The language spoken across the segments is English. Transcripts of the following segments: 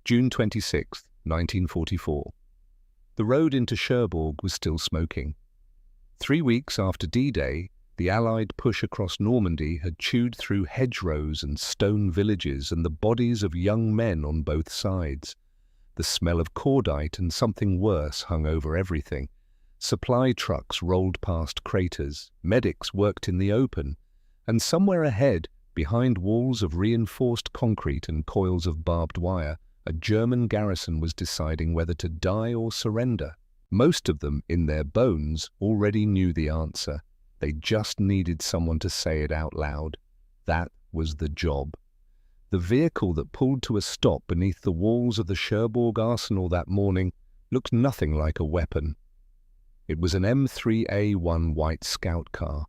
June 26, 1944. The road into Cherbourg was still smoking. 3 weeks after D-Day, the Allied push across Normandy had chewed through hedgerows and stone villages and the bodies of young men on both sides. The smell of cordite and something worse hung over everything. Supply trucks rolled past craters, medics worked in the open, and somewhere ahead, behind walls of reinforced concrete and coils of barbed wire, a German garrison was deciding whether to die or surrender. Most of them, in their bones, already knew the answer. They just needed someone to say it out loud. That was the job. The vehicle that pulled to a stop beneath the walls of the Cherbourg arsenal that morning looked nothing like a weapon. It was an M3A1 white scout car.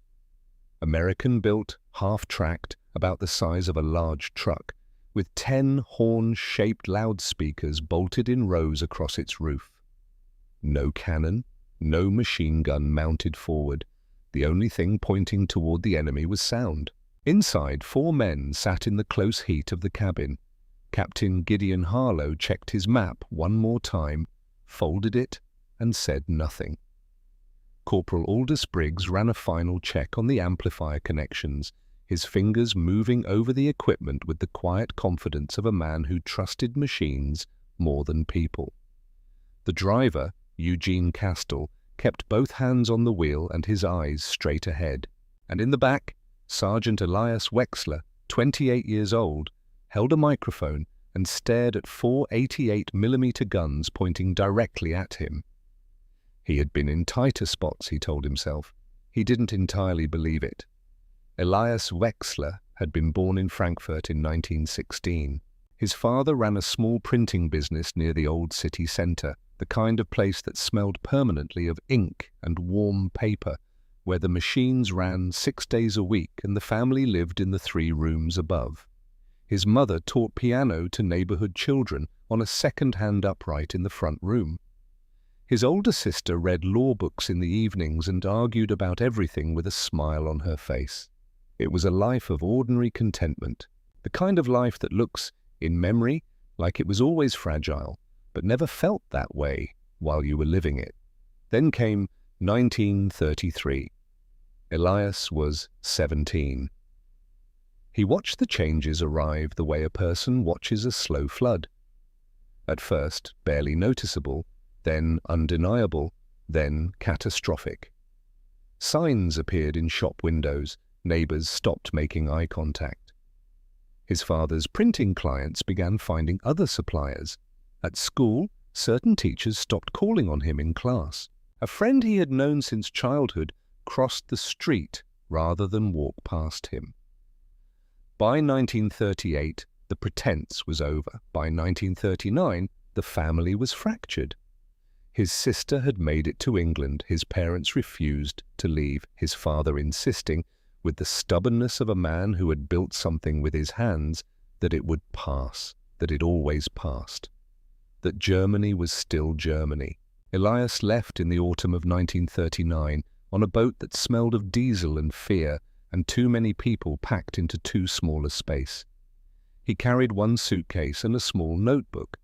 American-built, half-tracked, about the size of a large truck, with 10 horn-shaped loudspeakers bolted in rows across its roof. No cannon, no machine gun mounted forward. The only thing pointing toward the enemy was sound. Inside, 4 men sat in the close heat of the cabin. Captain Gideon Harlow checked his map one more time, folded it, and said nothing. Corporal Aldous Briggs ran a final check on the amplifier connections, his fingers moving over the equipment with the quiet confidence of a man who trusted machines more than people. The driver, Eugene Castell, kept both hands on the wheel and his eyes straight ahead. And in the back, Sergeant Elias Wexler, 28 years old, held a microphone and stared at 4 88mm guns pointing directly at him. He had been in tighter spots, he told himself. He didn't entirely believe it. Elias Wexler had been born in Frankfurt in 1916. His father ran a small printing business near the old city centre, the kind of place that smelled permanently of ink and warm paper, where the machines ran 6 days a week and the family lived in the 3 rooms above. His mother taught piano to neighborhood children on a second-hand upright in the front room. His older sister read law books in the evenings and argued about everything with a smile on her face. It was a life of ordinary contentment, the kind of life that looks, in memory, like it was always fragile, but never felt that way while you were living it. Then came 1933. Elias was 17. He watched the changes arrive the way a person watches a slow flood. At first, barely noticeable, then undeniable, then catastrophic. Signs appeared in shop windows, neighbors stopped making eye contact. His father's printing clients began finding other suppliers. At school, certain teachers stopped calling on him in class. A friend he had known since childhood crossed the street rather than walk past him. By 1938, the pretense was over. By 1939, the family was fractured. His sister had made it to England. His parents refused to leave, his father insisting, with the stubbornness of a man who had built something with his hands, that it would pass, that it always passed, that Germany was still Germany. Elias left in the autumn of 1939 on a boat that smelled of diesel and fear and too many people packed into too small a space. He carried 1 suitcase and a small notebook,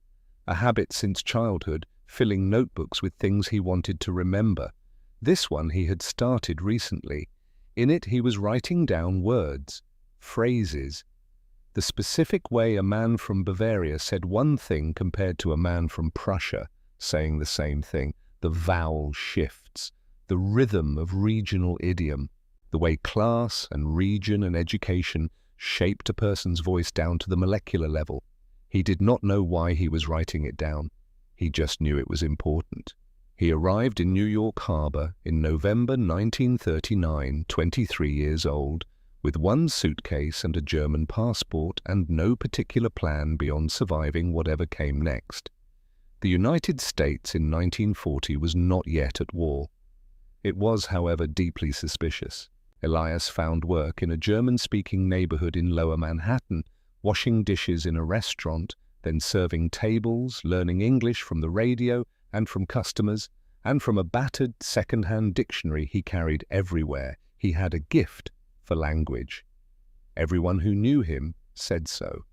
a habit since childhood, filling notebooks with things he wanted to remember. This one he had started recently. In it he was writing down words, phrases, the specific way a man from Bavaria said one thing compared to a man from Prussia saying the same thing, the vowel shifts, the rhythm of regional idiom, the way class and region and education shaped a person's voice down to the molecular level. He did not know why he was writing it down. He just knew it was important. He arrived in New York Harbor in November 1939, 23 years old, with 1 suitcase and a German passport and no particular plan beyond surviving whatever came next. The United States in 1940 was not yet at war. It was, however, deeply suspicious. Elias found work in a German-speaking neighborhood in Lower Manhattan, washing dishes in a restaurant, then serving tables, learning English from the radio and from customers, and from a battered second-hand dictionary he carried everywhere. He had a gift for language. Everyone who knew him said so.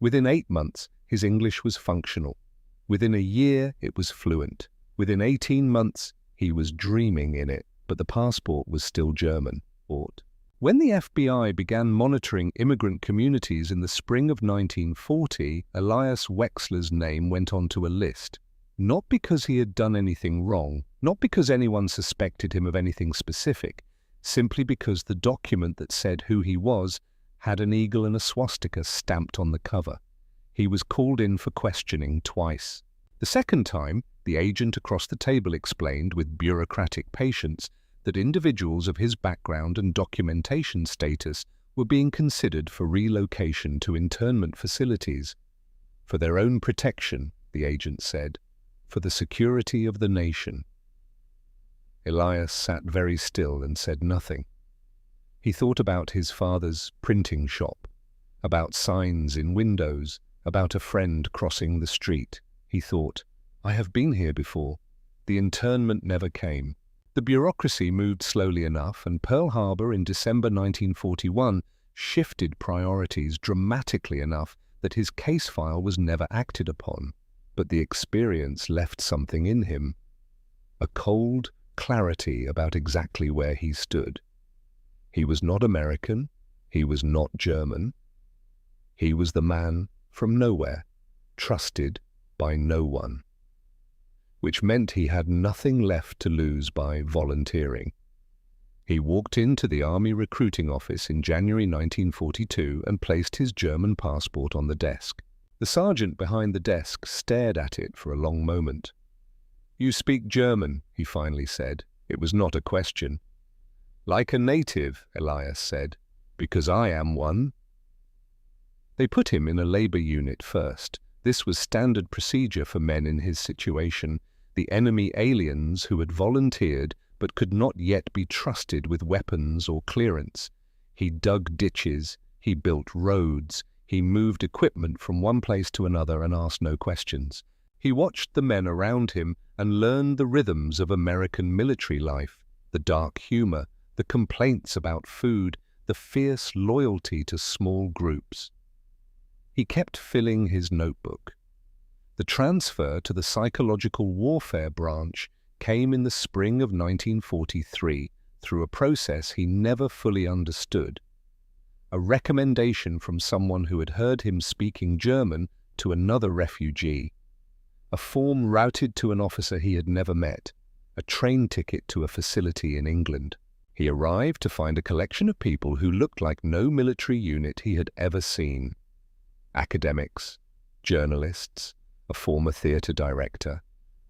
Within 8 months, his English was functional. Within a year, it was fluent. Within 18 months, he was dreaming in it, but the passport was still German. When the FBI began monitoring immigrant communities in the spring of 1940, Elias Wexler's name went onto a list. Not because he had done anything wrong, not because anyone suspected him of anything specific, simply because the document that said who he was had an eagle and a swastika stamped on the cover. He was called in for questioning twice. The second time, the agent across the table explained with bureaucratic patience that individuals of his background and documentation status were being considered for relocation to internment facilities. For their own protection, the agent said, for the security of the nation. Elias sat very still and said nothing. He thought about his father's printing shop, about signs in windows, about a friend crossing the street. He thought, I have been here before. The internment never came. The bureaucracy moved slowly enough, and Pearl Harbor in December 1941 shifted priorities dramatically enough that his case file was never acted upon. But the experience left something in him, a cold clarity about exactly where he stood. He was not American, he was not German. He was the man from nowhere, trusted by no one. Which meant he had nothing left to lose by volunteering. He walked into the Army recruiting office in January 1942 and placed his German passport on the desk. The sergeant behind the desk stared at it for a long moment. You speak German, he finally said. It was not a question. Like a native, Elias said, because I am one. They put him in a labor unit first. This was standard procedure for men in his situation, the enemy aliens who had volunteered but could not yet be trusted with weapons or clearance. He dug ditches, he built roads, he moved equipment from one place to another and asked no questions. He watched the men around him and learned the rhythms of American military life, the dark humor, the complaints about food, the fierce loyalty to small groups. He kept filling his notebook. The transfer to the psychological warfare branch came in the spring of 1943 through a process he never fully understood. A recommendation from someone who had heard him speaking German to another refugee. A form routed to an officer he had never met. A train ticket to a facility in England. He arrived to find a collection of people who looked like no military unit he had ever seen. Academics, journalists, a former theater director,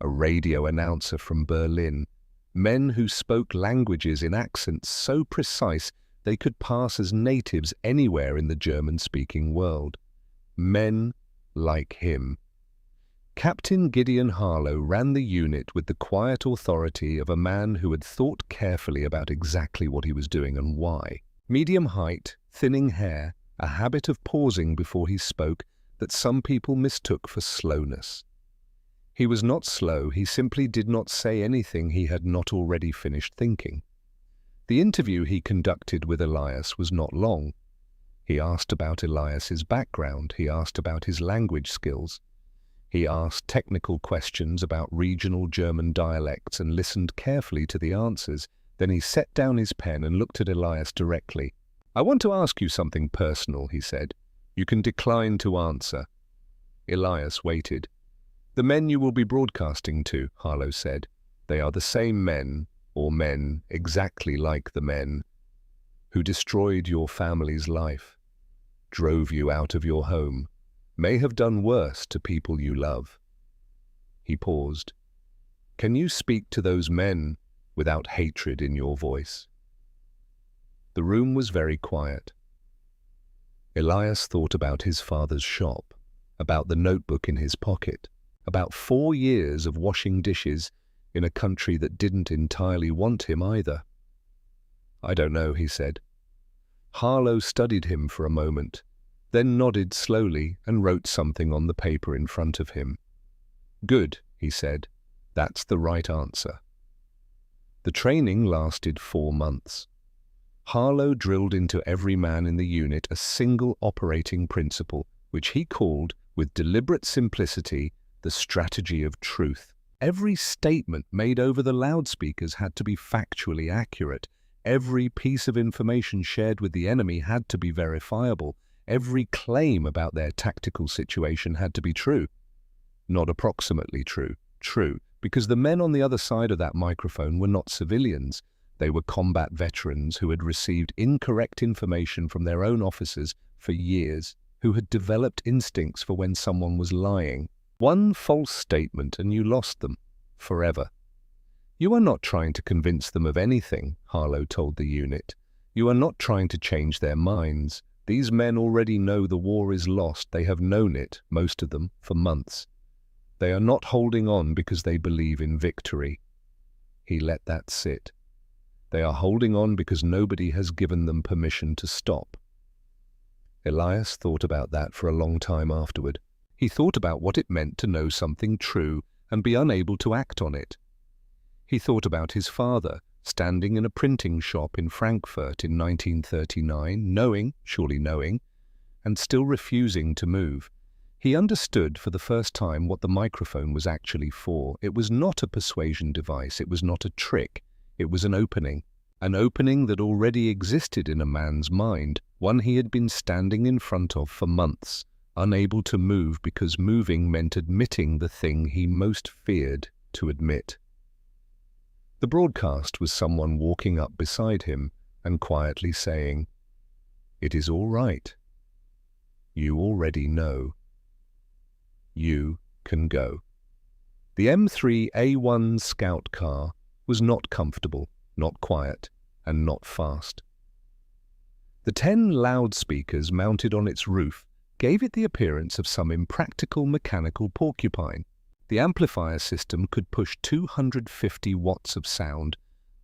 a radio announcer from Berlin, men who spoke languages in accents so precise they could pass as natives anywhere in the German-speaking world. Men like him. Captain Gideon Harlow ran the unit with the quiet authority of a man who had thought carefully about exactly what he was doing and why. Medium height, thinning hair, a habit of pausing before he spoke that some people mistook for slowness. He was not slow, he simply did not say anything he had not already finished thinking. The interview he conducted with Elias was not long. He asked about Elias's background, he asked about his language skills. He asked technical questions about regional German dialects and listened carefully to the answers. Then he set down his pen and looked at Elias directly. I want to ask you something personal, he said. You can decline to answer. Elias waited. The men you will be broadcasting to, Harlow said. They are the same men, or men exactly like the men, who destroyed your family's life, drove you out of your home, may have done worse to people you love. He paused. Can you speak to those men without hatred in your voice? The room was very quiet. Elias thought about his father's shop, about the notebook in his pocket, about 4 years of washing dishes in a country that didn't entirely want him either. I don't know, he said. Harlow studied him for a moment, then nodded slowly and wrote something on the paper in front of him. Good, he said. That's the right answer. The training lasted 4 months. Harlow drilled into every man in the unit a single operating principle: which he called, with deliberate simplicity, the strategy of truth. Every statement made over the loudspeakers had to be factually accurate. Every piece of information shared with the enemy had to be verifiable. Every claim about their tactical situation had to be true. Not approximately true. True, because the men on the other side of that microphone were not civilians. They were combat veterans who had received incorrect information from their own officers for years, who had developed instincts for when someone was lying. One false statement and you lost them forever. You are not trying to convince them of anything, Harlow told the unit. You are not trying to change their minds. These men already know the war is lost. They have known it, most of them, for months. They are not holding on because they believe in victory. He let that sit. They are holding on because nobody has given them permission to stop. Elias thought about that for a long time afterward. He thought about what it meant to know something true and be unable to act on it. He thought about his father, standing in a printing shop in Frankfurt in 1939, surely knowing, and still refusing to move. He understood for the first time what the microphone was actually for. It was not a persuasion device, it was not a trick, it was an opening that already existed in a man's mind, one he had been standing in front of for months, unable to move because moving meant admitting the thing he most feared to admit. The broadcast was someone walking up beside him and quietly saying, "It is all right. You already know. You can go." The M3A1 scout car was not comfortable, not quiet, and not fast. The 10 loudspeakers mounted on its roof gave it the appearance of some impractical mechanical porcupine. The amplifier system could push 250 watts of sound,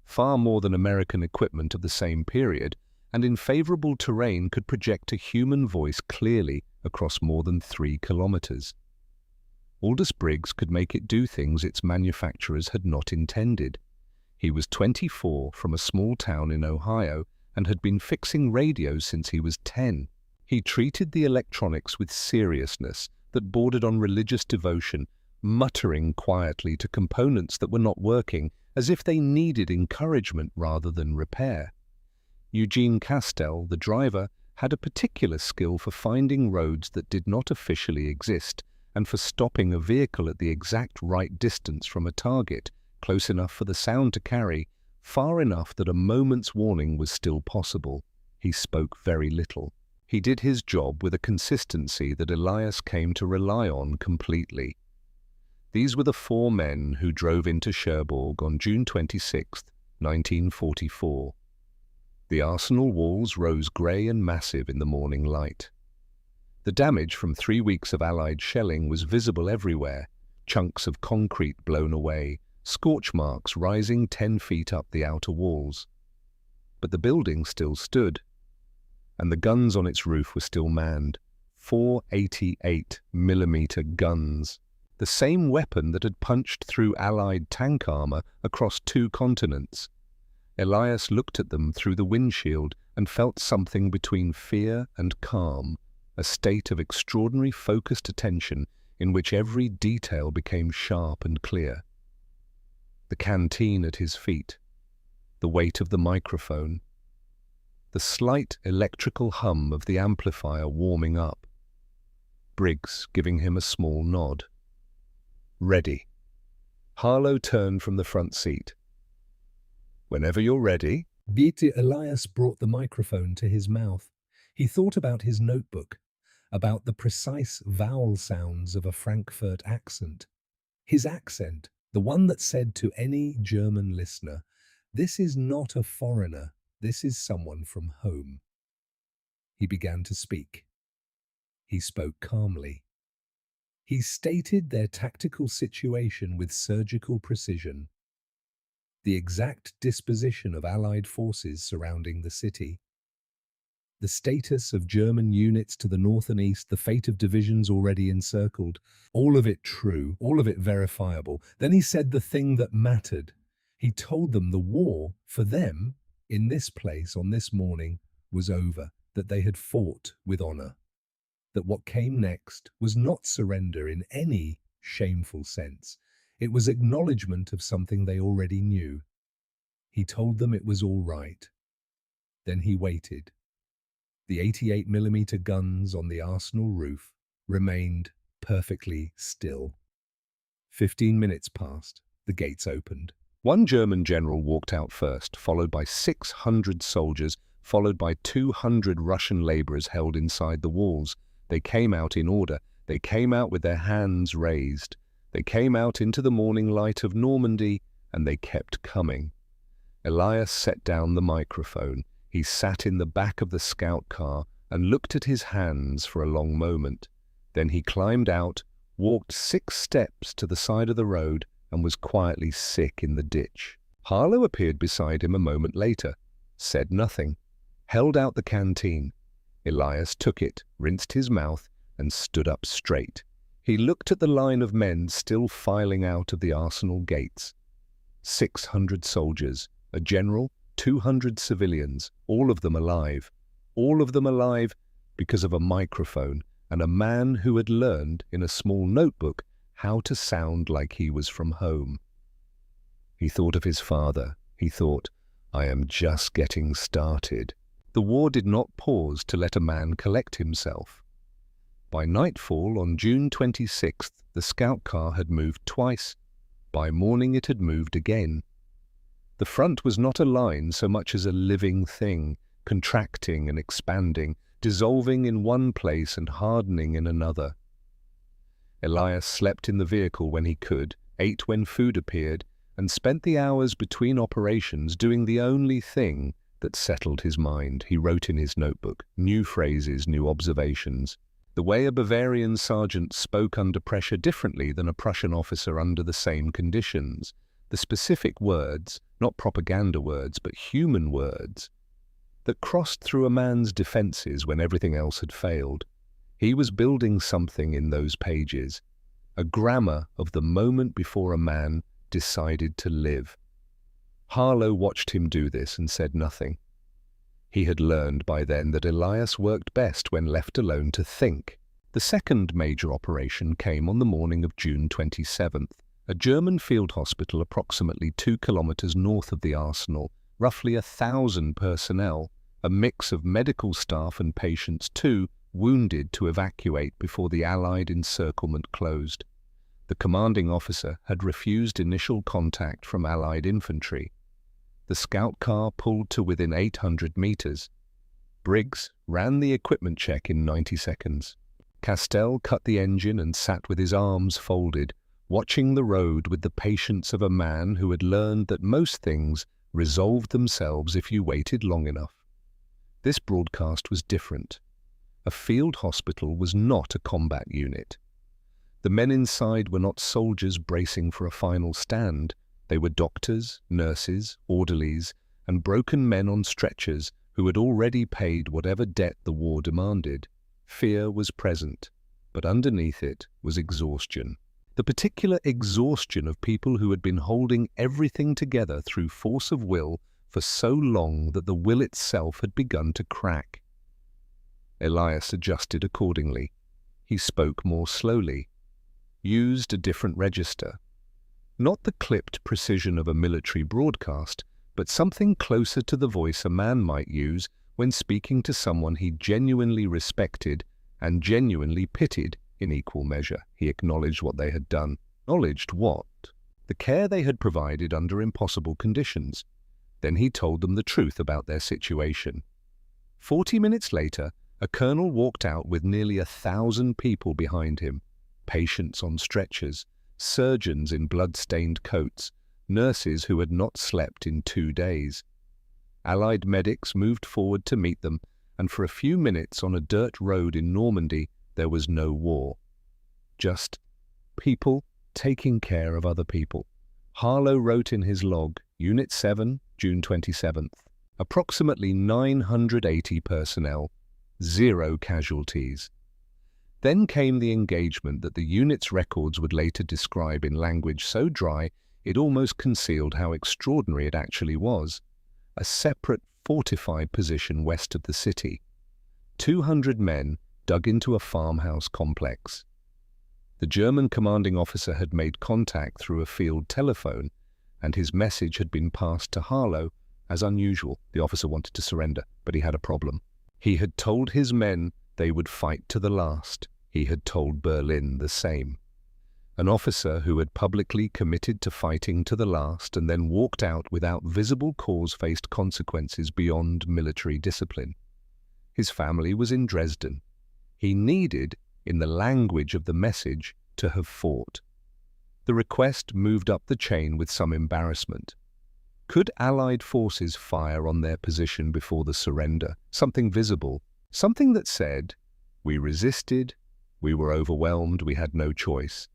far more than American equipment of the same period, and in favorable terrain could project a human voice clearly across more than 3 kilometers. Aldous Briggs could make it do things its manufacturers had not intended. He was 24, from a small town in Ohio, and had been fixing radios since he was 10. He treated the electronics with seriousness that bordered on religious devotion, muttering quietly to components that were not working, as if they needed encouragement rather than repair. Eugene Castell, the driver, had a particular skill for finding roads that did not officially exist, and for stopping a vehicle at the exact right distance from a target, close enough for the sound to carry, far enough that a moment's warning was still possible. He spoke very little. He did his job with a consistency that Elias came to rely on completely. These were the 4 men who drove into Cherbourg on June 26, 1944. The arsenal walls rose grey and massive in the morning light. The damage from 3 weeks of Allied shelling was visible everywhere, chunks of concrete blown away, scorch marks rising 10 feet up the outer walls. But the building still stood, and the guns on its roof were still manned. 4 88mm guns. The same weapon that had punched through Allied tank armor across 2 continents. Elias looked at them through the windshield and felt something between fear and calm, a state of extraordinary focused attention in which every detail became sharp and clear. The canteen at his feet, the weight of the microphone, the slight electrical hum of the amplifier warming up, Briggs giving him a small nod. Ready. Harlow turned from the front seat. Whenever you're ready. Bitte. Elias brought the microphone to his mouth. He thought about his notebook, about the precise vowel sounds of a Frankfurt accent. His accent, the one that said to any German listener, "This is not a foreigner, this is someone from home." He began to speak. He spoke calmly. He stated their tactical situation with surgical precision. The exact disposition of Allied forces surrounding the city. The status of German units to the north and east, the fate of divisions already encircled. All of it true, all of it verifiable. Then he said the thing that mattered. He told them the war, for them, in this place on this morning, was over, that they had fought with honor. that what came next was not surrender in any shameful sense. It was acknowledgement of something they already knew. He told them it was all right. Then he waited. The 88mm guns on the arsenal roof remained perfectly still. 15 minutes passed. The gates opened. One German general walked out first, followed by 600 soldiers, followed by 200 Russian laborers held inside the walls. They came out in order. They came out with their hands raised. They came out into the morning light of Normandy, and they kept coming. Elias set down the microphone. He sat in the back of the scout car and looked at his hands for a long moment. Then he climbed out, walked 6 steps to the side of the road, and was quietly sick in the ditch. Harlow appeared beside him a moment later, said nothing, held out the canteen. Elias took it, rinsed his mouth, and stood up straight. He looked at the line of men still filing out of the arsenal gates. 600 soldiers, a general, 200 civilians, all of them alive. All of them alive because of a microphone and a man who had learned in a small notebook how to sound like he was from home. He thought of his father. He thought, I am just getting started. The war did not pause to let a man collect himself. By nightfall on June 26th, the scout car had moved twice. By morning it had moved again. The front was not a line so much as a living thing, contracting and expanding, dissolving in one place and hardening in another. Elias slept in the vehicle when he could, ate when food appeared, and spent the hours between operations doing the only thing that settled his mind. He wrote in his notebook, new phrases, new observations. The way a Bavarian sergeant spoke under pressure differently than a Prussian officer under the same conditions. The specific words, not propaganda words, but human words, that crossed through a man's defenses when everything else had failed. He was building something in those pages, a grammar of the moment before a man decided to live. Harlow watched him do this and said nothing. He had learned by then that Elias worked best when left alone to think. The second major operation came on the morning of June 27th. A German field hospital approximately 2 kilometers north of the arsenal, roughly 1,000 personnel, a mix of medical staff and patients too, wounded to evacuate before the Allied encirclement closed. The commanding officer had refused initial contact from Allied infantry. The scout car pulled to within 800 meters. Briggs ran the equipment check in 90 seconds. Castell cut the engine and sat with his arms folded, watching the road with the patience of a man who had learned that most things resolved themselves if you waited long enough. This broadcast was different. A field hospital was not a combat unit. The men inside were not soldiers bracing for a final stand. They were doctors, nurses, orderlies, and broken men on stretchers who had already paid whatever debt the war demanded. Fear was present, but underneath it was exhaustion. The particular exhaustion of people who had been holding everything together through force of will for so long that the will itself had begun to crack. Elias adjusted accordingly. He spoke more slowly, used a different register. Not the clipped precision of a military broadcast, but something closer to the voice a man might use when speaking to someone he genuinely respected and genuinely pitied in equal measure. He acknowledged what they had done. Acknowledged what? The care they had provided under impossible conditions. Then he told them the truth about their situation. 40 minutes later, a colonel walked out with nearly 1,000 people behind him, patients on stretchers, surgeons in blood-stained coats, nurses who had not slept in 2 days. Allied medics moved forward to meet them, and for a few minutes on a dirt road in Normandy, there was no war. Just people taking care of other people. Harlow wrote in his log, Unit 7, June 27th, approximately 980 personnel, 0 casualties. Then came the engagement that the unit's records would later describe in language so dry it almost concealed how extraordinary it actually was. A separate, fortified position west of the city. 200 men, dug into a farmhouse complex. The German commanding officer had made contact through a field telephone, and his message had been passed to Harlow. As unusual, the officer wanted to surrender, but he had a problem. He had told his men they would fight to the last. He had told Berlin the same. An officer who had publicly committed to fighting to the last and then walked out without visible cause faced consequences beyond military discipline. His family was in Dresden. He needed, in the language of the message, to have fought. The request moved up the chain with some embarrassment. Could Allied forces fire on their position before the surrender? Something visible, something that said, "We resisted, we were overwhelmed, we had no choice."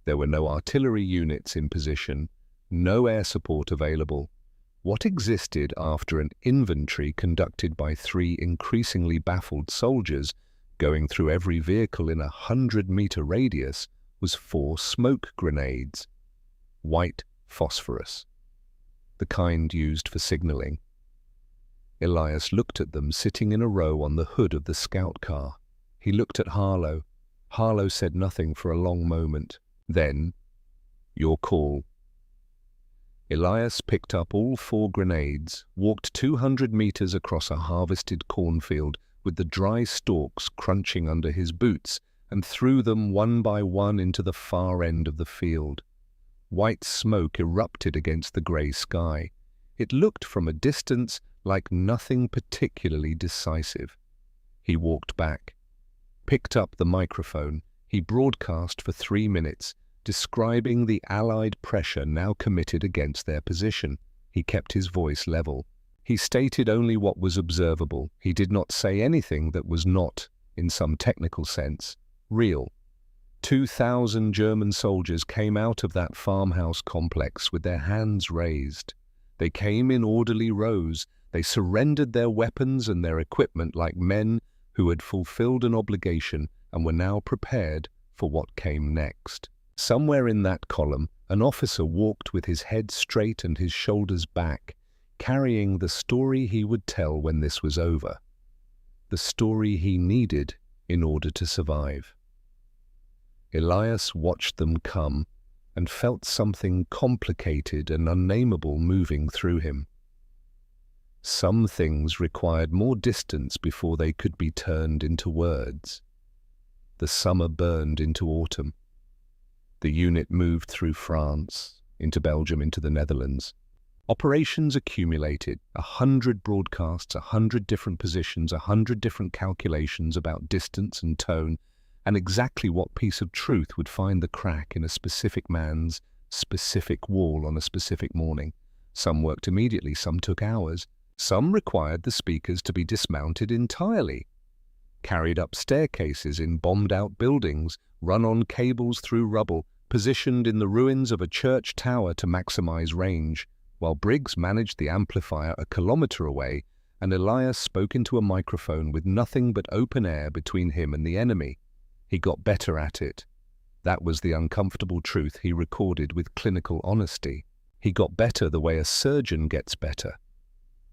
There were no artillery units in position, no air support available. What existed after an inventory conducted by 3 increasingly baffled soldiers going through every vehicle in a 100-meter radius was 4 smoke grenades. White phosphorus. The kind used for signaling. Elias looked at them sitting in a row on the hood of the scout car. He looked at Harlow. Harlow said nothing for a long moment. Then, "Your call." Elias picked up all 4 grenades, walked 200 meters across a harvested cornfield with the dry stalks crunching under his boots, and threw them one by one into the far end of the field. White smoke erupted against the grey sky. It looked from a distance like nothing particularly decisive. He walked back, picked up the microphone. He broadcast for 3 minutes, describing the Allied pressure now committed against their position. He kept his voice level. He stated only what was observable. He did not say anything that was not, in some technical sense, real. 2,000 German soldiers came out of that farmhouse complex with their hands raised. They came in orderly rows. They surrendered their weapons and their equipment like men who had fulfilled an obligation and were now prepared for what came next. Somewhere in that column, an officer walked with his head straight and his shoulders back, carrying the story he would tell when this was over. The story he needed in order to survive. Elias watched them come and felt something complicated and unnameable moving through him. Some things required more distance before they could be turned into words. The summer burned into autumn. The unit moved through France, into Belgium, into the Netherlands. Operations accumulated, 100 broadcasts, 100 different positions, 100 different calculations about distance and tone, and exactly what piece of truth would find the crack in a specific man's specific wall on a specific morning. Some worked immediately, some took hours. Some required the speakers to be dismounted entirely, carried up staircases in bombed-out buildings, run on cables through rubble, positioned in the ruins of a church tower to maximize range, while Briggs managed the amplifier a kilometer away, and Elias spoke into a microphone with nothing but open air between him and the enemy. He got better at it. That was the uncomfortable truth he recorded with clinical honesty. He got better the way a surgeon gets better.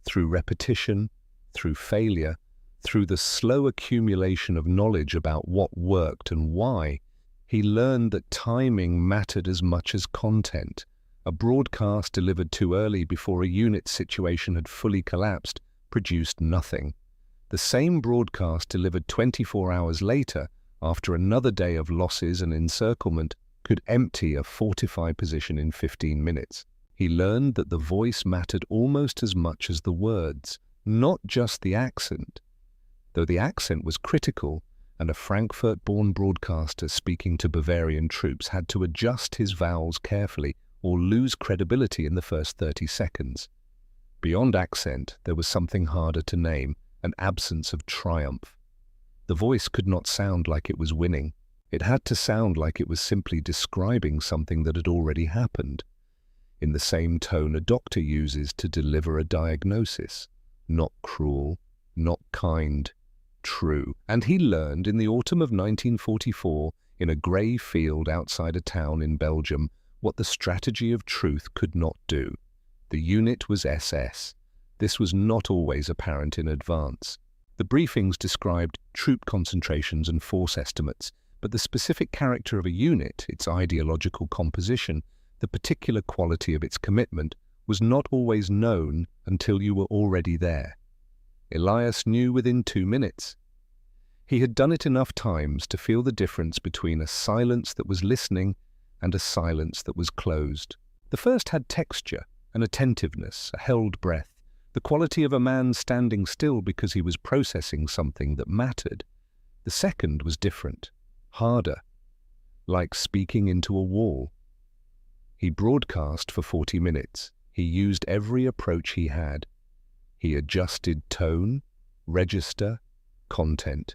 Through repetition, through failure, through the slow accumulation of knowledge about what worked and why, he learned that timing mattered as much as content. A broadcast delivered too early before a unit situation had fully collapsed produced nothing. The same broadcast delivered 24 hours later, after another day of losses and encirclement, could empty a fortified position in 15 minutes. He learned that the voice mattered almost as much as the words, not just the accent. Though the accent was critical, and a Frankfurt-born broadcaster speaking to Bavarian troops had to adjust his vowels carefully or lose credibility in the first 30 seconds. Beyond accent, there was something harder to name, an absence of triumph. The voice could not sound like it was winning. It had to sound like it was simply describing something that had already happened, in the same tone a doctor uses to deliver a diagnosis. Not cruel, not kind, true. And he learned in the autumn of 1944, in a grey field outside a town in Belgium, what the strategy of truth could not do. The unit was SS. This was not always apparent in advance. The briefings described troop concentrations and force estimates, but the specific character of a unit, its ideological composition, the particular quality of its commitment, was not always known until you were already there. Elias knew within 2 minutes. He had done it enough times to feel the difference between a silence that was listening and a silence that was closed. The first had texture, an attentiveness, a held breath, the quality of a man standing still because he was processing something that mattered. The second was different, harder, like speaking into a wall. He broadcast for 40 minutes. He used every approach he had. He adjusted tone, register, content.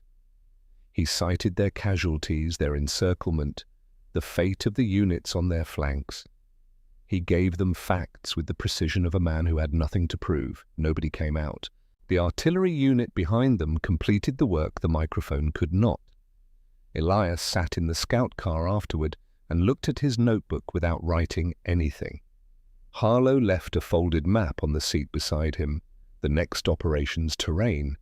He cited their casualties, their encirclement, the fate of the units on their flanks. He gave them facts with the precision of a man who had nothing to prove. Nobody came out. The artillery unit behind them completed the work the microphone could not. Elias sat in the scout car afterward and looked at his notebook without writing anything. Harlow left a folded map on the seat beside him, the next operation's terrain.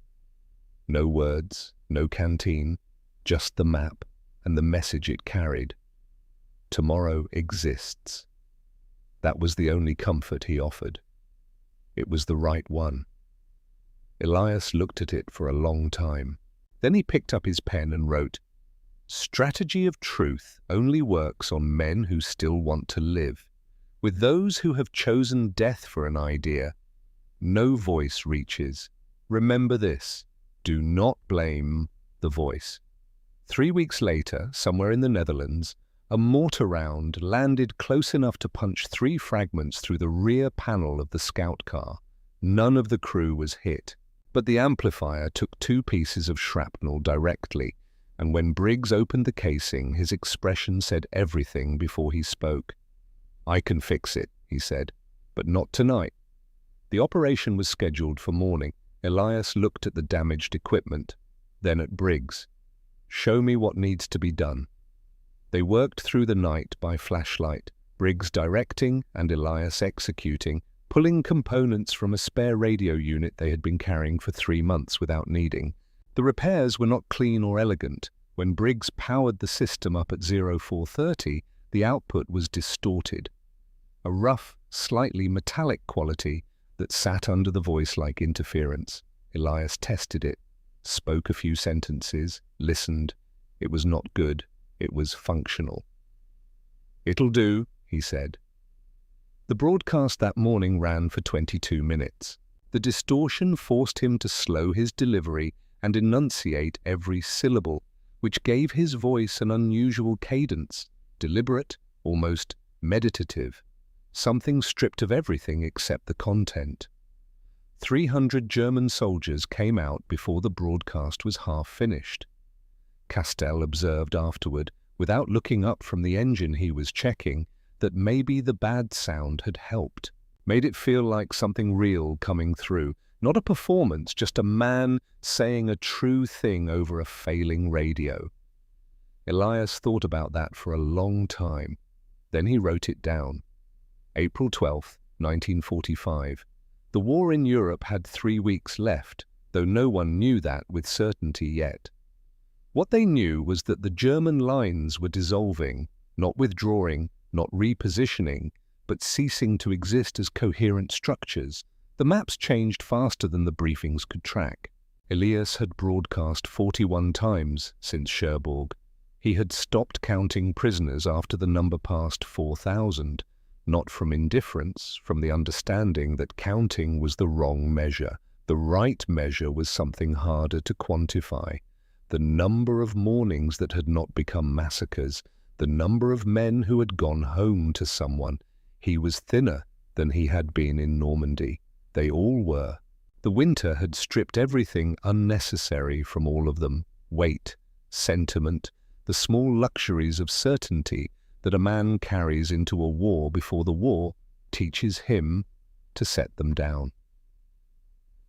No words, no canteen, just the map and the message it carried. Tomorrow exists. That was the only comfort he offered. It was the right one. Elias looked at it for a long time. Then he picked up his pen and wrote, "Strategy of truth only works on men who still want to live. With those who have chosen death for an idea, no voice reaches. Remember this, do not blame the voice." 3 weeks later, somewhere in the Netherlands, a mortar round landed close enough to punch 3 fragments through the rear panel of the scout car. None of the crew was hit, but the amplifier took 2 pieces of shrapnel directly, and when Briggs opened the casing, his expression said everything before he spoke. "I can fix it," he said, "but not tonight." The operation was scheduled for morning. Elias looked at the damaged equipment, then at Briggs. "Show me what needs to be done." They worked through the night by flashlight, Briggs directing and Elias executing, pulling components from a spare radio unit they had been carrying for 3 months without needing. The repairs were not clean or elegant. When Briggs powered the system up at 0430, the output was distorted. A rough, slightly metallic quality that sat under the voice like interference. Elias tested it, spoke a few sentences, listened. It was not good. It was functional. "It'll do," he said. The broadcast that morning ran for 22 minutes. The distortion forced him to slow his delivery and enunciate every syllable, which gave his voice an unusual cadence, deliberate, almost meditative, something stripped of everything except the content. 300 German soldiers came out before the broadcast was half finished. Castell observed afterward, without looking up from the engine he was checking, that maybe the bad sound had helped, made it feel like something real coming through, not a performance, just a man saying a true thing over a failing radio. Elias thought about that for a long time. Then he wrote it down. April 12, 1945. The war in Europe had 3 weeks left, though no one knew that with certainty yet. What they knew was that the German lines were dissolving, not withdrawing, not repositioning, but ceasing to exist as coherent structures. The maps changed faster than the briefings could track. Elias had broadcast 41 times since Cherbourg. He had stopped counting prisoners after the number passed 4,000, not from indifference, from the understanding that counting was the wrong measure. The right measure was something harder to quantify. The number of mornings that had not become massacres, the number of men who had gone home to someone. He was thinner than he had been in Normandy. They all were. The winter had stripped everything unnecessary from all of them. Weight, sentiment, the small luxuries of certainty that a man carries into a war before the war teaches him to set them down.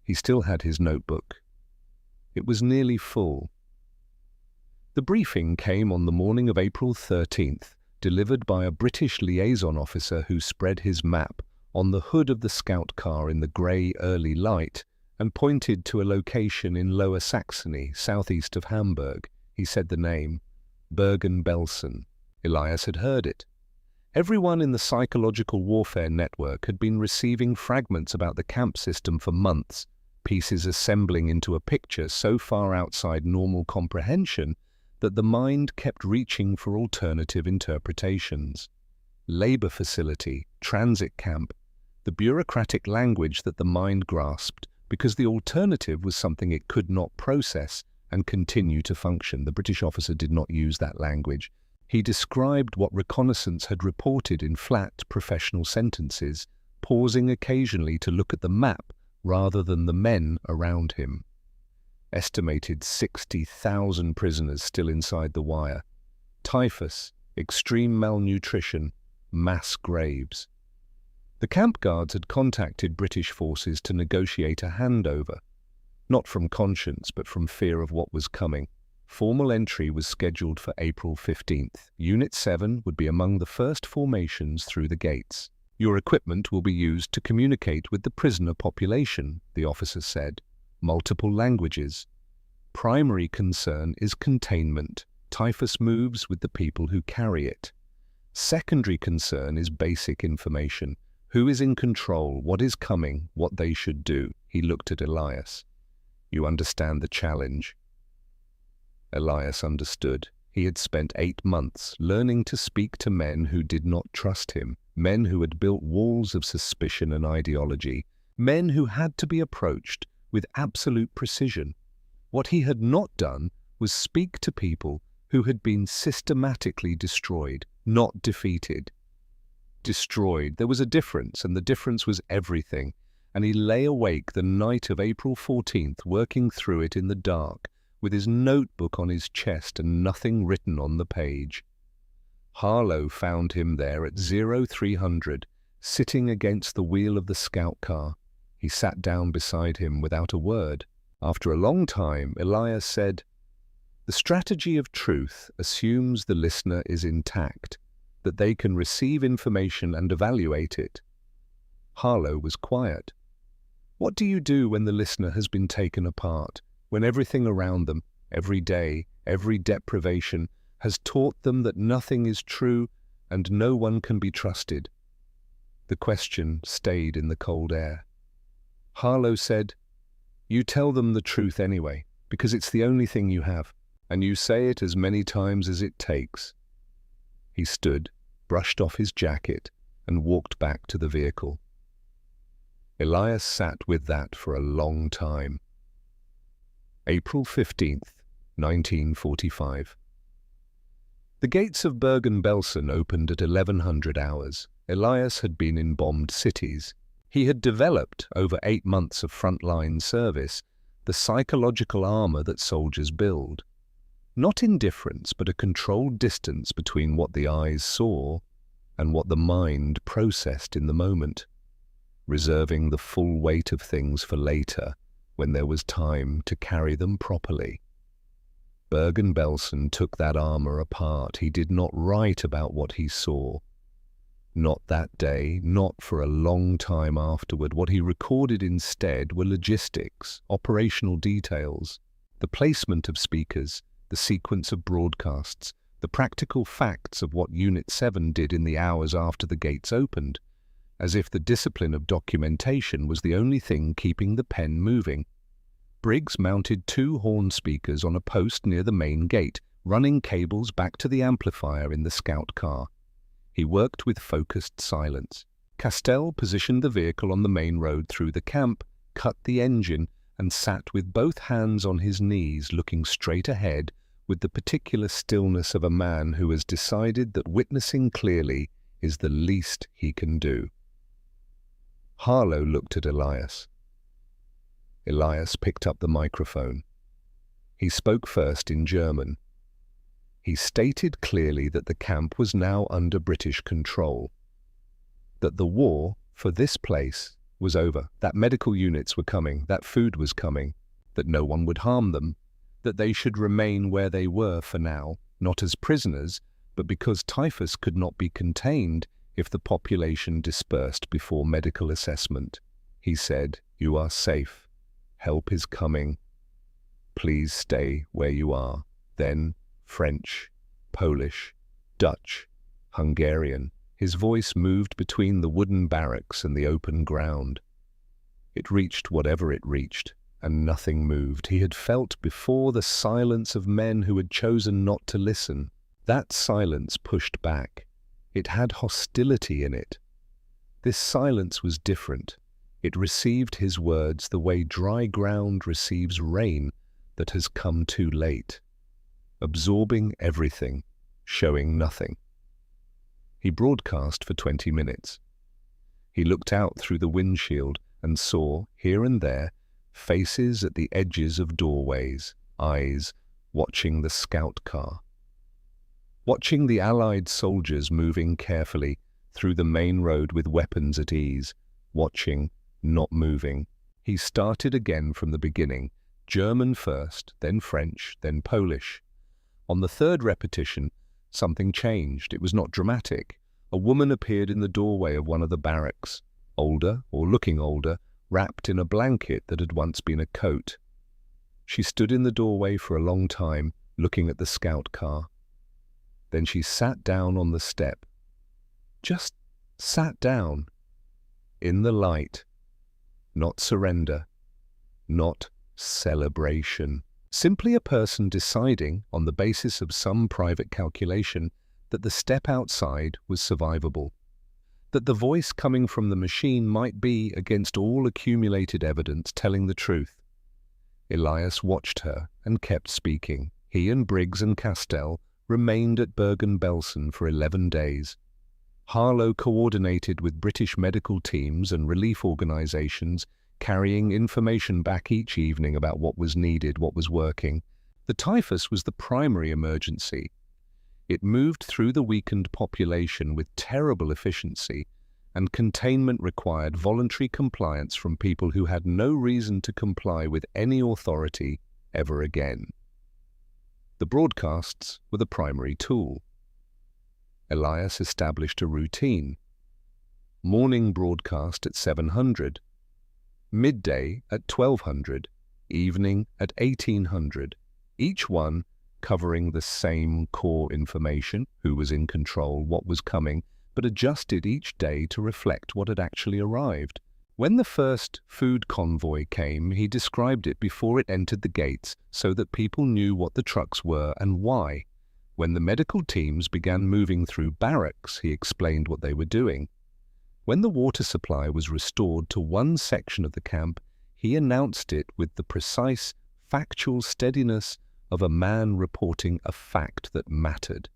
He still had his notebook. It was nearly full. The briefing came on the morning of April 13th, delivered by a British liaison officer who spread his map on the hood of the scout car in the grey early light and pointed to a location in Lower Saxony, southeast of Hamburg. He said the name, Bergen-Belsen. Elias had heard it. Everyone in the psychological warfare network had been receiving fragments about the camp system for months, pieces assembling into a picture so far outside normal comprehension that the mind kept reaching for alternative interpretations. Labor facility, transit camp, the bureaucratic language that the mind grasped because the alternative was something it could not process and continue to function. The British officer did not use that language. He described what reconnaissance had reported in flat, professional sentences, pausing occasionally to look at the map rather than the men around him. Estimated 60,000 prisoners still inside the wire. Typhus, extreme malnutrition, mass graves. The camp guards had contacted British forces to negotiate a handover, not from conscience but from fear of what was coming. Formal entry was scheduled for April 15th. Unit 7 would be among the first formations through the gates. Your equipment will be used to communicate with the prisoner population, the officer said. Multiple languages. Primary concern is containment. Typhus moves with the people who carry it. Secondary concern is basic information. Who is in control, what is coming, what they should do. He looked at Elias. You understand the challenge? Elias understood. He had spent 8 months learning to speak to men who did not trust him, men who had built walls of suspicion and ideology, men who had to be approached with absolute precision. What he had not done was speak to people who had been systematically destroyed, not defeated. Destroyed. There was a difference, and the difference was everything, and he lay awake the night of April 14th, working through it in the dark, with his notebook on his chest and nothing written on the page. Harlow found him there at 0300, sitting against the wheel of the scout car. He sat down beside him without a word. After a long time, Elias said, "The strategy of truth assumes the listener is intact, that they can receive information and evaluate it." Harlow was quiet. "What do you do when the listener has been taken apart, when everything around them, every day, every deprivation, has taught them that nothing is true and no one can be trusted?" The question stayed in the cold air. Harlow said, "You tell them the truth anyway, because it's the only thing you have, and you say it as many times as it takes." He stood, brushed off his jacket, and walked back to the vehicle. Elias sat with that for a long time. April 15th, 1945. The gates of Bergen-Belsen opened at 1100 hours. Elias had been in bombed cities. He had developed, over 8 months of frontline service, the psychological armor that soldiers build. Not indifference, but a controlled distance between what the eyes saw and what the mind processed in the moment, reserving the full weight of things for later, when there was time to carry them properly. Bergen-Belsen took that armor apart. He did not write about what he saw. Not that day, not for a long time afterward. What he recorded instead were logistics, operational details, the placement of speakers, the sequence of broadcasts, the practical facts of what Unit 7 did in the hours after the gates opened, as if the discipline of documentation was the only thing keeping the pen moving. Briggs mounted 2 horn speakers on a post near the main gate, running cables back to the amplifier in the scout car. He worked with focused silence. Castell positioned the vehicle on the main road through the camp, cut the engine, and sat with both hands on his knees, looking straight ahead with the particular stillness of a man who has decided that witnessing clearly is the least he can do. Harlow looked at Elias. Elias picked up the microphone. He spoke first in German. He stated clearly that the camp was now under British control, that the war for this place was over, that medical units were coming, that food was coming, that no one would harm them, that they should remain where they were for now, not as prisoners, but because typhus could not be contained if the population dispersed before medical assessment. He said, "You are safe. Help is coming. Please stay where you are. Then French, Polish, Dutch, Hungarian. His voice moved between the wooden barracks and the open ground. It reached whatever it reached, and nothing moved. He had felt before the silence of men who had chosen not to listen. That silence pushed back. It had hostility in it. This silence was different. It received his words the way dry ground receives rain that has come too late, absorbing everything, showing nothing. He broadcast for 20 minutes. He looked out through the windshield and saw, here and there, faces at the edges of doorways, eyes watching the scout car. Watching the Allied soldiers moving carefully through the main road with weapons at ease, watching, not moving. He started again from the beginning, German first, then French, then Polish. On the third repetition, something changed. It was not dramatic. A woman appeared in the doorway of one of the barracks, older, or looking older, wrapped in a blanket that had once been a coat. She stood in the doorway for a long time, looking at the scout car. Then she sat down on the step. Just sat down. In the light. Not surrender. Not celebration. Simply a person deciding, on the basis of some private calculation, that the step outside was survivable. That the voice coming from the machine might be, against all accumulated evidence, telling the truth. Elias watched her and kept speaking. He and Briggs and Castell remained at Bergen-Belsen for 11 days. Harlow coordinated with British medical teams and relief organisations, carrying information back each evening about what was needed, what was working. The typhus was the primary emergency. It moved through the weakened population with terrible efficiency, and containment required voluntary compliance from people who had no reason to comply with any authority ever again. The broadcasts were the primary tool. Elias established a routine. Morning broadcast at 700, midday at 1200, evening at 1800, each one covering the same core information, who was in control, what was coming, but adjusted each day to reflect what had actually arrived. When the first food convoy came, he described it before it entered the gates so that people knew what the trucks were and why. When the medical teams began moving through barracks, he explained what they were doing. When the water supply was restored to one section of the camp, he announced it with the precise, factual steadiness of a man reporting a fact that mattered.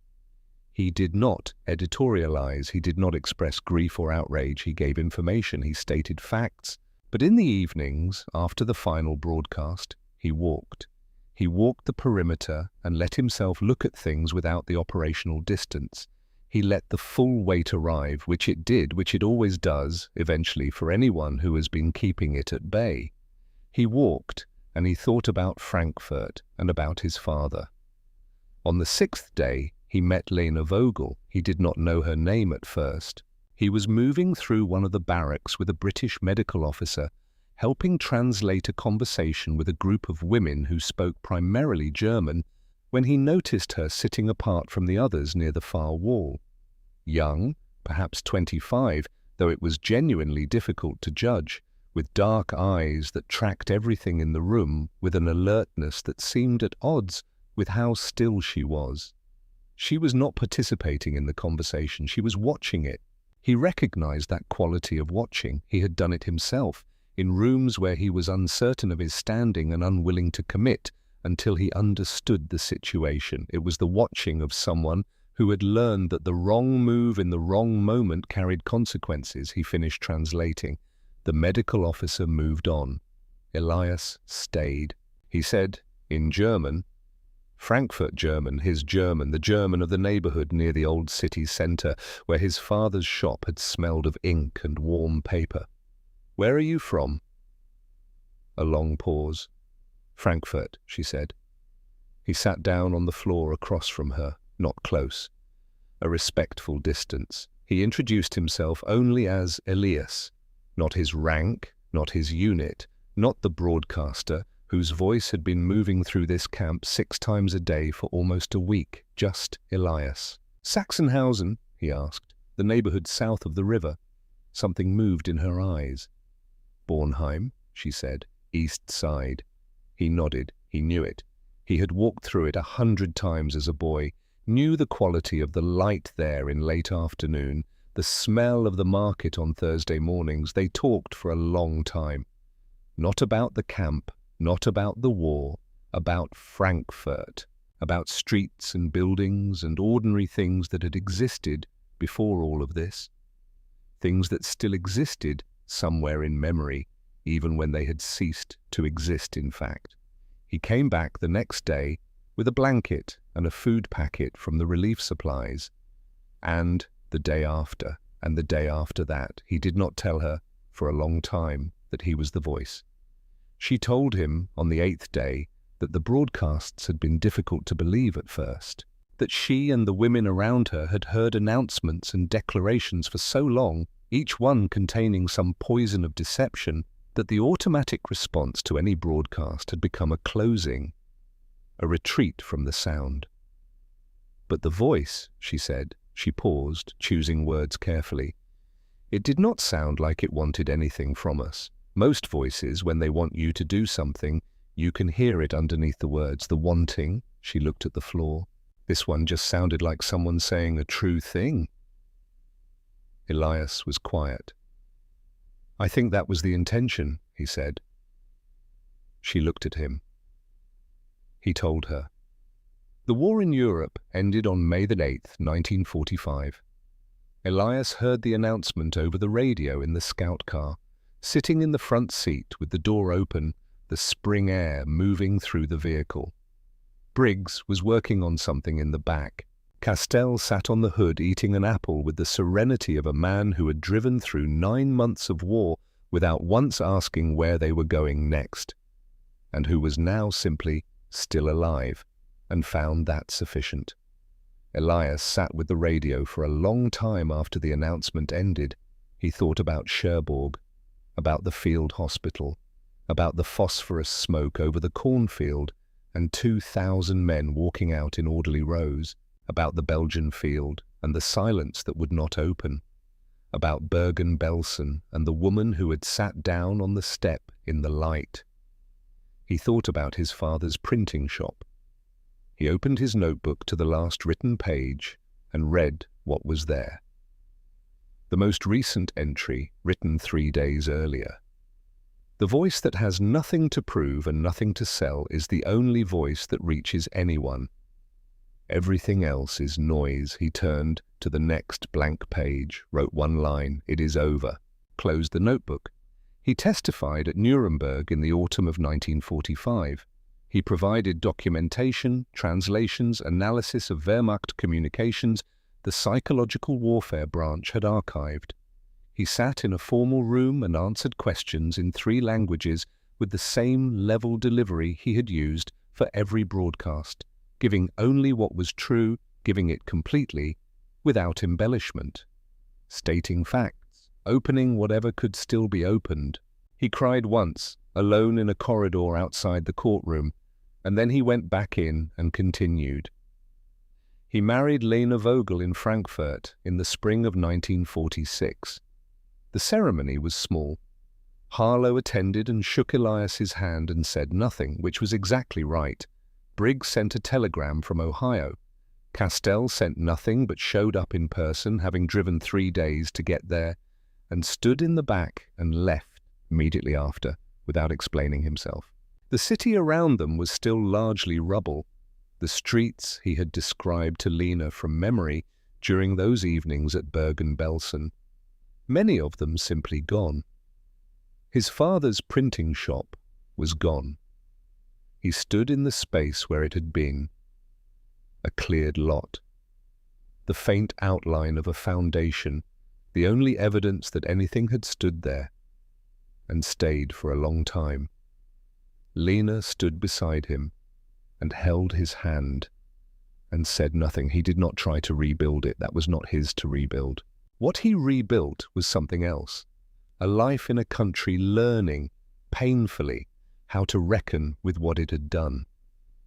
He did not editorialize, he did not express grief or outrage, he gave information, he stated facts. But in the evenings, after the final broadcast, he walked. He walked the perimeter and let himself look at things without the operational distance. He let the full weight arrive, which it did, which it always does, eventually, for anyone who has been keeping it at bay. He walked, and he thought about Frankfurt and about his father. On the 6th day, he met Lena Vogel. He did not know her name at first. He was moving through one of the barracks with a British medical officer, helping translate a conversation with a group of women who spoke primarily German, when he noticed her sitting apart from the others near the far wall. Young, perhaps 25, though it was genuinely difficult to judge, with dark eyes that tracked everything in the room with an alertness that seemed at odds with how still she was. She was not participating in the conversation, she was watching it. He recognized that quality of watching. He had done it himself, in rooms where he was uncertain of his standing and unwilling to commit until he understood the situation. It was the watching of someone who had learned that the wrong move in the wrong moment carried consequences. He finished translating. The medical officer moved on. Elias stayed. He said, in German, Frankfurt German, his German, the German of the neighborhood near the old city center, where his father's shop had smelled of ink and warm paper. Where are you from? A long pause. Frankfurt, she said. He sat down on the floor across from her, not close. A respectful distance. He introduced himself only as Elias, not his rank, not his unit, Not the broadcaster, whose voice had been moving through this camp 6 times a day for almost a week, just Elias. "Sachsenhausen?" he asked. "The neighborhood south of the river." Something moved in her eyes. "Bornheim," she said. "East side." He nodded. He knew it. He had walked through it 100 times as a boy, knew the quality of the light there in late afternoon, the smell of the market on Thursday mornings. They talked for a long time. Not about the camp, not about the war, about Frankfurt, about streets and buildings and ordinary things that had existed before all of this. Things that still existed somewhere in memory, even when they had ceased to exist in fact. He came back the next day with a blanket and a food packet from the relief supplies. And the day after, and the day after that, he did not tell her for a long time that he was the voice. She told him on the 8th day that the broadcasts had been difficult to believe at first, that she and the women around her had heard announcements and declarations for so long, each one containing some poison of deception, that the automatic response to any broadcast had become a closing, a retreat from the sound. "But the voice," she said. She paused, choosing words carefully. "It did not sound like it wanted anything from us. Most voices, when they want you to do something, you can hear it underneath the words. The wanting," she looked at the floor. "This one just sounded like someone saying a true thing." Elias was quiet. "I think that was the intention," he said. She looked at him. He told her. The war in Europe ended on May the 8th, 1945. Elias heard the announcement over the radio in the scout car, sitting in the front seat with the door open, the spring air moving through the vehicle. Briggs was working on something in the back. Castell sat on the hood eating an apple with the serenity of a man who had driven through 9 months of war without once asking where they were going next, and who was now simply still alive, and found that sufficient. Elias sat with the radio for a long time after the announcement ended. He thought about Cherbourg, about the field hospital, about the phosphorus smoke over the cornfield and 2,000 men walking out in orderly rows, about the Belgian field and the silence that would not open, about Bergen-Belsen and the woman who had sat down on the step in the light. He thought about his father's printing shop. He opened his notebook to the last written page and read what was there. The most recent entry, written 3 days earlier. The voice that has nothing to prove and nothing to sell is the only voice that reaches anyone. Everything else is noise. He turned to the next blank page, wrote one line, "It is over," closed the notebook. He testified at Nuremberg in the autumn of 1945. He provided documentation, translations, analysis of Wehrmacht communications the psychological warfare branch had archived. He sat in a formal room and answered questions in 3 languages with the same level delivery he had used for every broadcast, giving only what was true, giving it completely, without embellishment, stating facts, opening whatever could still be opened. He cried once, alone in a corridor outside the courtroom, and then he went back in and continued. He married Lena Vogel in Frankfurt in the spring of 1946. The ceremony was small. Harlow attended and shook Elias's hand and said nothing, which was exactly right. Briggs sent a telegram from Ohio. Castell sent nothing but showed up in person, having driven 3 days to get there, and stood in the back and left immediately after, without explaining himself. The city around them was still largely rubble. The streets he had described to Lena from memory during those evenings at Bergen-Belsen, many of them simply gone. His father's printing shop was gone. He stood in the space where it had been, a cleared lot. The faint outline of a foundation, the only evidence that anything had stood there, and stayed for a long time. Lena stood beside him and held his hand and said nothing. He did not try to rebuild it. That was not his to rebuild. What he rebuilt was something else. A life in a country learning, painfully how to reckon with what it had done.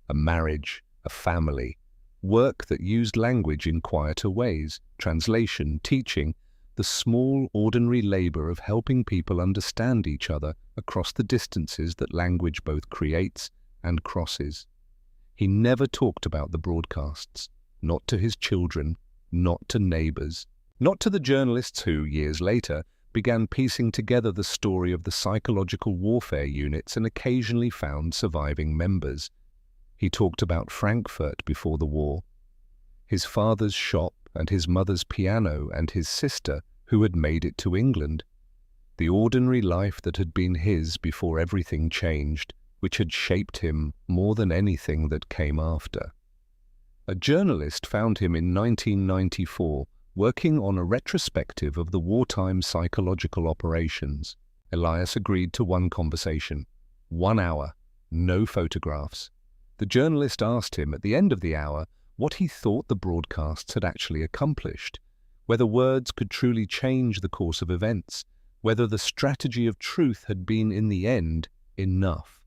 A marriage, a family, work that used language in quieter ways, translation, teaching, the small, ordinary labor of helping people understand each other across the distances that language both creates and crosses. He never talked about the broadcasts, not to his children, not to neighbors, not to the journalists who, years later, began piecing together the story of the psychological warfare units and occasionally found surviving members. He talked about Frankfurt before the war, his father's shop and his mother's piano and his sister who had made it to England, the ordinary life that had been his before everything changed, which had shaped him more than anything that came after. A journalist found him in 1994 working on a retrospective of the wartime psychological operations. Elias agreed to one conversation, 1 hour, no photographs. The journalist asked him at the end of the hour what he thought the broadcasts had actually accomplished, whether words could truly change the course of events, whether the strategy of truth had been in the end enough.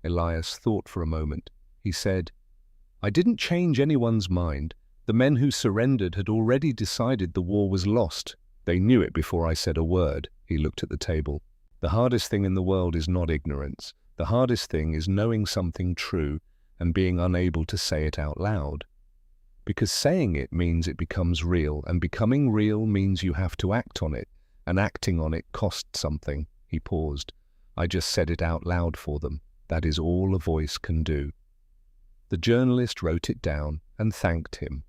Elias thought for a moment. He said, "I didn't change anyone's mind. The men who surrendered had already decided the war was lost. They knew it before I said a word." He looked at the table. "The hardest thing in the world is not ignorance. The hardest thing is knowing something true and being unable to say it out loud. Because saying it means it becomes real, and becoming real means you have to act on it, and acting on it costs something." He paused. "I just said it out loud for them. That is all a voice can do." The journalist wrote it down and thanked him.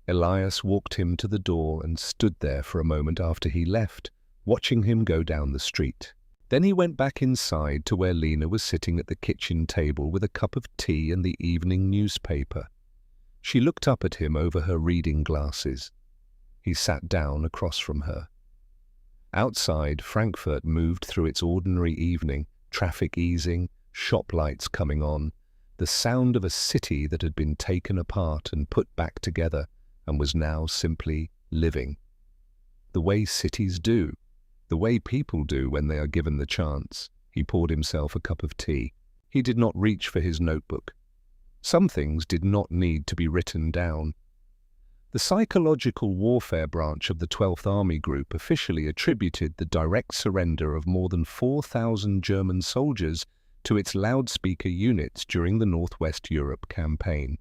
Elias walked him to the door and stood there for a moment after he left, watching him go down the street. Then he went back inside to where Lena was sitting at the kitchen table with a cup of tea and the evening newspaper. She looked up at him over her reading glasses. He sat down across from her. Outside, Frankfurt moved through its ordinary evening, traffic easing, shop lights coming on, the sound of a city that had been taken apart and put back together and was now simply living. The way cities do, the way people do when they are given the chance. He poured himself a cup of tea. He did not reach for his notebook. Some things did not need to be written down. The psychological warfare branch of the 12th Army Group officially attributed the direct surrender of more than 4,000 German soldiers to its loudspeaker units during the Northwest Europe campaign.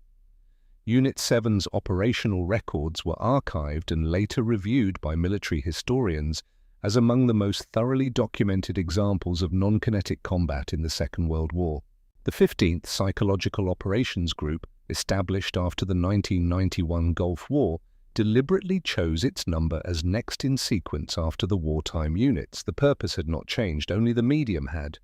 Unit 7's operational records were archived and later reviewed by military historians as among the most thoroughly documented examples of non-kinetic combat in the Second World War. The 15th Psychological Operations Group, established after the 1991 Gulf War, deliberately chose its number as next in sequence after the wartime units. The purpose had not changed, only the medium had.